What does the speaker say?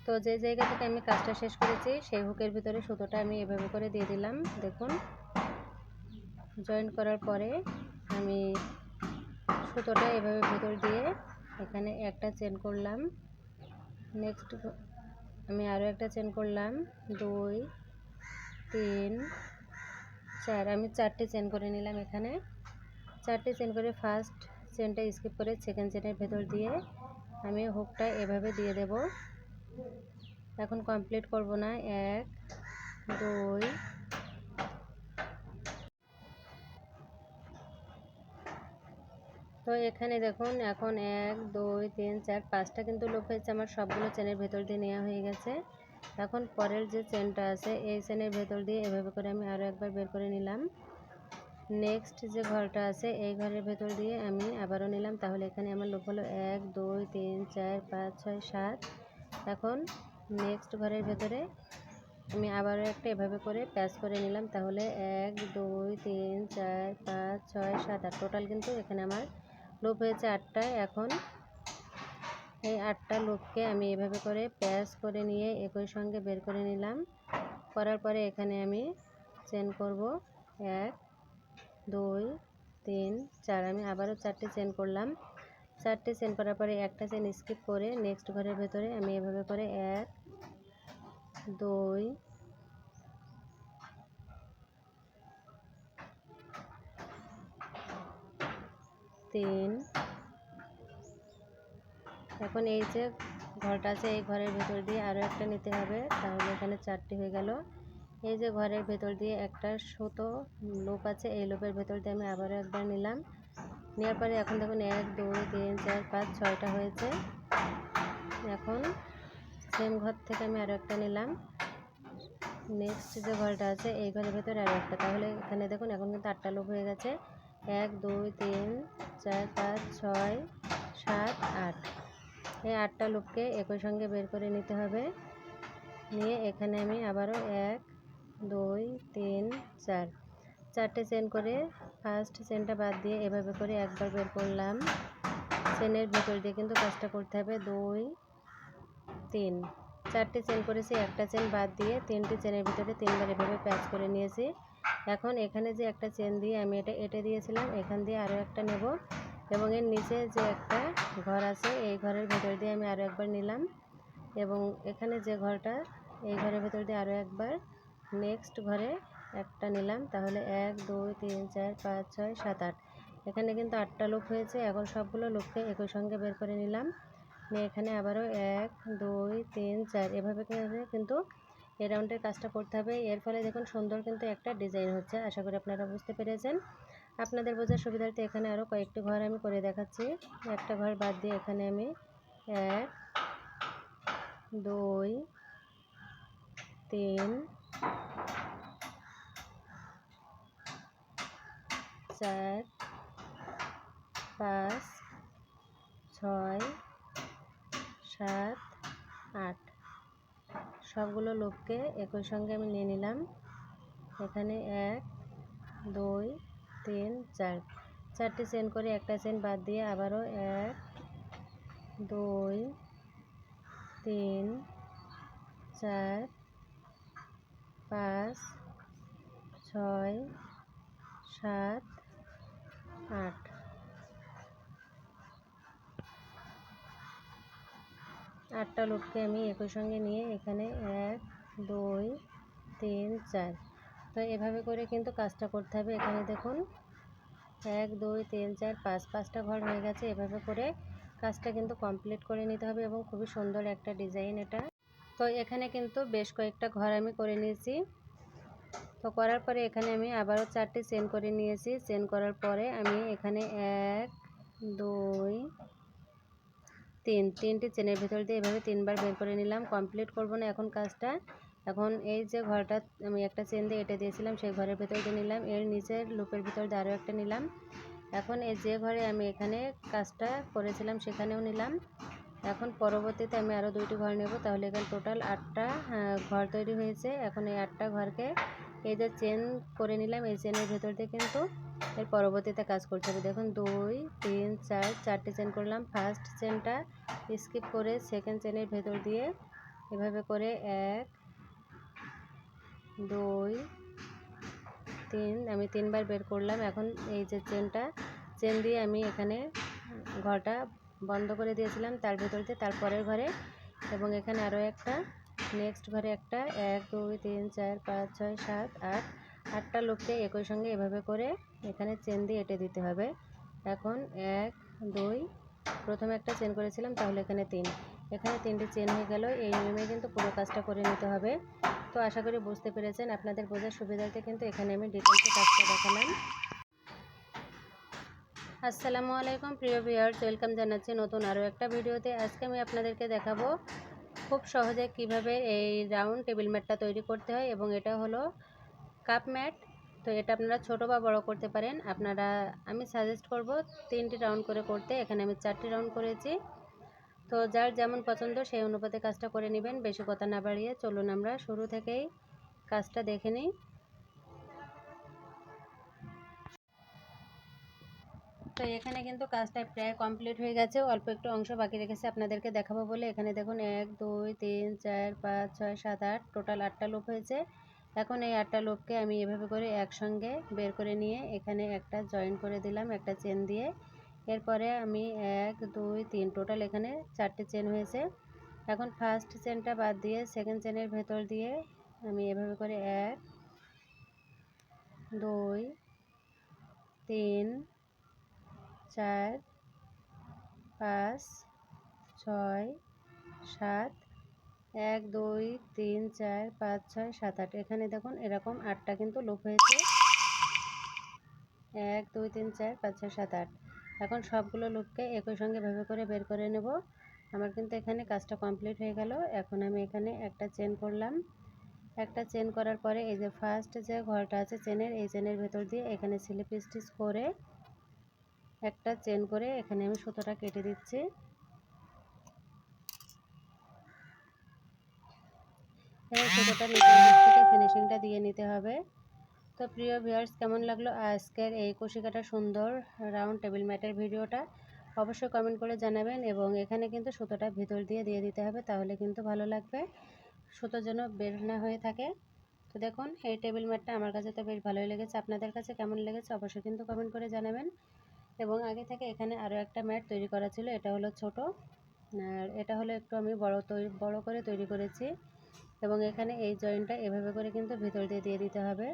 তো যে জায়গা থেকে আমি কাজটা শেষ করেছি সেই হুকের ভিতরে সুতোটা আমি এভাবে করে দিয়ে দিলাম। দেখুন, জয়েন করার পরে আমি সুতোটা এভাবে ভিতর দিয়ে এখানে একটা চেন করলাম। নেক্সট আমি আরও একটা চেন করলাম, 2 3 4, আমি 4টে চেন করে নিলাম। এখানে 4টে চেন করে ফার্স্ট চেনটা স্কিপ করে সেকেন্ড চেনের ভেতর দিয়ে আমি হুকটা এভাবে দিয়ে দেব। এখন কমপ্লিট করব না, 1 2 তো এখানে দেখুন এখন 1 2 3 4 5টা কিন্তু লুপ হয়েছে, আমার সবগুলো চেনের ভেতর দিয়ে নেওয়া হয়ে গেছে। এখন পরের যে চেনটা আছে এই চেনের ভেতর দিয়ে এভাবে করে আমি আরও একবার বের করে নিলাম। নেক্সট যে ঘরটা আছে এই ঘরের ভেতর দিয়ে আমি আবারও নিলাম, তাহলে এখানে আমার লুপ হলো 1 2 3 4 5 6 7। এখন নেক্সট ঘরের ভেতরে আমি আবারও একটা এভাবে করে প্যাচ করে নিলাম, তাহলে 1 2 3 4 5 6 7 8, টোটাল কিন্তু এখানে আমার লুপ হয়েছে 8টা। এখন এই 8টা লুপকে আমি এভাবে করে প্যাচ করে নিয়ে একই সঙ্গে বের করে নিলাম। করার পরে এখানে আমি চেন করব 1 2 3 4, আমি আবারও 4টে চেন করলাম। 4টে চেন করার পরে একটা চেন স্কিপ করে নেক্সট ঘরের ভেতরে আমি এভাবে করে 1 2 3। এখন এই যে ঘরটা আছে এই ঘরের ভেতর দিয়ে আরও একটা নিতে হবে, তাহলে এখানে 4টে হয়ে গেল। এই যে ঘরের ভেতর দিয়ে একটা সুতো লুপ আছে, এই লুপের ভেতর দিয়ে আমি আবারও একবার নিলাম। নেওয়ার পরে এখন দেখুন 1 2 3 4 5 6টা হয়েছে। এখন সেম ঘর থেকে আমি আরও একটা নিলাম। নেক্সট যে ঘরটা আছে এই ঘরের ভেতরে আরও একটা, তাহলে এখানে দেখুন এখন কিন্তু 8টা লুপ হয়ে গেছে। 1 2 3 4 5 6 7 8, এই 8টা লুপকে একই সঙ্গে বের করে নিতে হবে। নিয়ে এখানে আমি আবারও 1 2 3 4, 4টে চেন করে ফার্স্ট চেনটা বাদ দিয়ে এভাবে করে একবার বের করলাম। চেনের ভেতর দিয়ে কিন্তু কাজটা করতে হবে। 2 3, 4টে চেন করেছি, একটা চেন বাদ দিয়ে 3টে চেনের ভিতরে 3বার এভাবে প্যাচ করে নিয়েছি। এখন এখানে যে একটা চেন দিয়ে আমি এটা এঁটে দিয়েছিলাম, এখান দিয়ে আরও একটা নেব এবং এর নিচে যে একটা ঘর আছে এই ঘরের ভেতর দিয়ে আমি আরও একবার নিলাম এবং এখানে যে ঘরটা এই ঘরের ভেতর দিয়ে আরও একবার নেক্সট ঘরে একটা নিলাম, তাহলে 1 2 3 4 5 6 7 8, এখানে কিন্তু 8টা লুপ হয়েছে। এখন সবগুলো লুপকে একই সঙ্গে বের করে নিলাম। নিয়ে এখানে আবারও 1 2 3 4, এভাবে করে কিন্তু এই রাউন্ডের কাজটা করতে হবে। এর ফলে দেখুন সুন্দর কিন্তু একটা ডিজাইন হচ্ছে। আশা করি আপনারা বুঝতে পেরেছেন। আপনাদের বোঝার সুবিধার্থে এখানে আরও কয়েকটি ঘর আমি করে দেখাচ্ছি। একটা ঘর বাদ দিয়ে এখানে আমি 1 2 3 4 5 6 7 8, সবগুলো লুপকে একই সঙ্গে আমি নিয়ে নিলাম। এখানে 1 2 3 4, 4টে চেন করে একটা চেন বাদ দিয়ে আবারও 1 2 3 4 5 6 7 8, 8টা লুপকে আমি একই সঙ্গে নিয়ে এখানে 1 2 3 4, তো এভাবে করে কিন্তু কাজটা করতে হবে। এখানে দেখুন 1 2 3 4 5, 5টা ঘর হয়ে গেছে। এভাবে করে কাজটা কিন্তু কমপ্লিট করে নিতে হবে এবং খুবই সুন্দর একটা ডিজাইন এটা। তো এখানে কিন্তু বেশ কয়েকটা ঘর আমি করে নিয়েছি। তো করার পরে এখানে আমি আবারও 4টে চেন করে নিয়েছি। চেন করার পরে আমি এখানে 1 2 3, 3টে চেনের ভেতর দিয়ে এভাবে 3বার বের করে নিলাম। কমপ্লিট করব না এখন কাজটা। এখন এই যে ঘরটা আমি একটা চেন দিয়ে এঁটে দিয়েছিলাম সেই ঘরের ভেতর দিয়ে নিলাম, এর নিচের লুপের ভিতর দিয়ে আরও একটা নিলাম। এখন এই যে ঘরে আমি এখানে কাজটা করেছিলাম সেখানেও নিলাম। এখন পরবর্তীতে আমি আরও 2টি ঘর নেব, তাহলে এখানে টোটাল 8টা ঘর তৈরি হয়েছে। এখন এই 8টা ঘরকে এই যে চেন করে নিলাম এই চেনের ভেতর দিয়ে কিন্তু এর পরবর্তীতে কাজ করতে হবে। দেখুন 2 3 4, 4টে চেন করলাম। ফার্স্ট চেনটা স্কিপ করে সেকেন্ড চেনের ভেতর দিয়ে এভাবে করে 1 2 3 আমি 3বার বের করলাম। এখন এই যে চেন দিয়ে আমি এখানে ঘরটা বন্ধ করে দিয়েছিলাম তার ভেতর দিয়ে তারপরের ঘরে, এবং এখানে আরও একটা নেক্সট ঘরে একটা 1 2 3 4 5 6 7 8 8টা লুপকে একই সঙ্গে এভাবে করে এখানে চেন দিয়ে এঁটে দিতে হবে। এখন 1 2 প্রথমে একটা চেন করেছিলাম, তাহলে এখানে 3, এখানে 3টি চেন হয়ে গেল। এই নিয়মে কিন্তু পুরো কাজটা করে নিতে হবে। তো আশা করি বুঝতে পেরেছেন। আপনাদের বোঝার সুবিধার্থে কিন্তু এখানে আমি ডিটেলসে কাজটা দেখালাম। আসসালামু আলাইকুম প্রিয় ভিউয়ার্স, ওয়েলকাম জানাচ্ছি নতুন আরও একটা ভিডিওতে। আজকে আমি আপনাদেরকে দেখাবো খুব সহজে কিভাবে এই রাউন্ড টেবিল ম্যাটটা তৈরি করতে হয়, এবং এটা হলো কাপ ম্যাট। তো এটা আপনারা ছোট বা বড় করতে পারেন। আমি সাজেস্ট করব 3টি রাউন্ড করে করতে। এখানে আমি 4টি রাউন্ড করেছি। তো যার যেমন পছন্দ সেই অনুপাতে কাজটা করে নেবেন। বেশি কথা না বাড়িয়ে চলুন আমরা শুরু থেকেই কাজটা দেখে নিই। তো এখানে কিন্তু কাজটা প্রায় কমপ্লিট হয়ে গেছে, অল্প একটু অংশ বাকি রেখেছে আপনাদেরকে দেখাবো বলে। এখানে দেখুন 1 2 3 4 5 6 7 8 টোটাল 8টা লুপ হয়েছে। এখন এই 8টা লুপকে আমি এভাবে করে একসঙ্গে বের করে নিয়ে এখানে একটা জয়েন করে দিলাম একটা চেন দিয়ে। এরপরে আমি 1 2 3 টোটাল এখানে 4টে চেন হয়েছে। এখন ফার্স্ট চেনটা বাদ দিয়ে সেকেন্ড চেনের ভেতর দিয়ে আমি এভাবে করে 1 2 3 4 5 6 7 1 2 3 4 5 6 7 8 এখানে দেখুন এরকম 8টা কিন্তু লুপ হয়েছে। 1 2 3 4 5 6 7 8। এখন সবগুলো লুপকে একই সঙ্গে ভাবে করে বের করে নেব। আমার কিন্তু এখানে কাজটা কমপ্লিট হয়ে গেল। এখন আমি এখানে একটা চেন করলাম। একটা চেন করার পরে এই যে ফার্স্ট যে ঘরটা আছে চেনের, এই চেনের ভেতর দিয়ে এখানে স্লিপ স্টিচ করে একটা চেন করে এখানে আমি সুতোটা কেটে দিচ্ছি। এবং সুতোটা নিচের দিক থেকে ফিনিশিংটা দিয়ে নিতে হবে। তো প্রিয় ভিউয়ার্স, কেমন লাগলো আজকের এই কুশি কাটা সুন্দর রাউন্ড টেবিল ম্যাটের ভিডিওটা? অবশ্যই কমেন্ট করে জানাবেন। এবং এখানে কিন্তু সুতোটা ভিতর দিয়ে দিতে হবে, তাহলে কিন্তু ভালো লাগবে, সুতো যেন বের না হয়ে থাকে। তো দেখুন এই টেবিল ম্যাটটা আমার কাছে তো বেশ ভালোই লেগেছে। আপনাদের কাছে কেমন লেগেছে অবশ্যই কিন্তু কমেন্ট করে জানাবেন। এবং আগে থেকে এখানে আরও একটা ম্যাট তৈরি করা ছিল, এটা হলো ছোট, আর এটা হলো একটু আমি বড় করে তৈরি করেছি। এবং এখানে এই জয়েন্টটা এভাবে করে কিন্তু ভিতর দিয়ে দিতে হবে।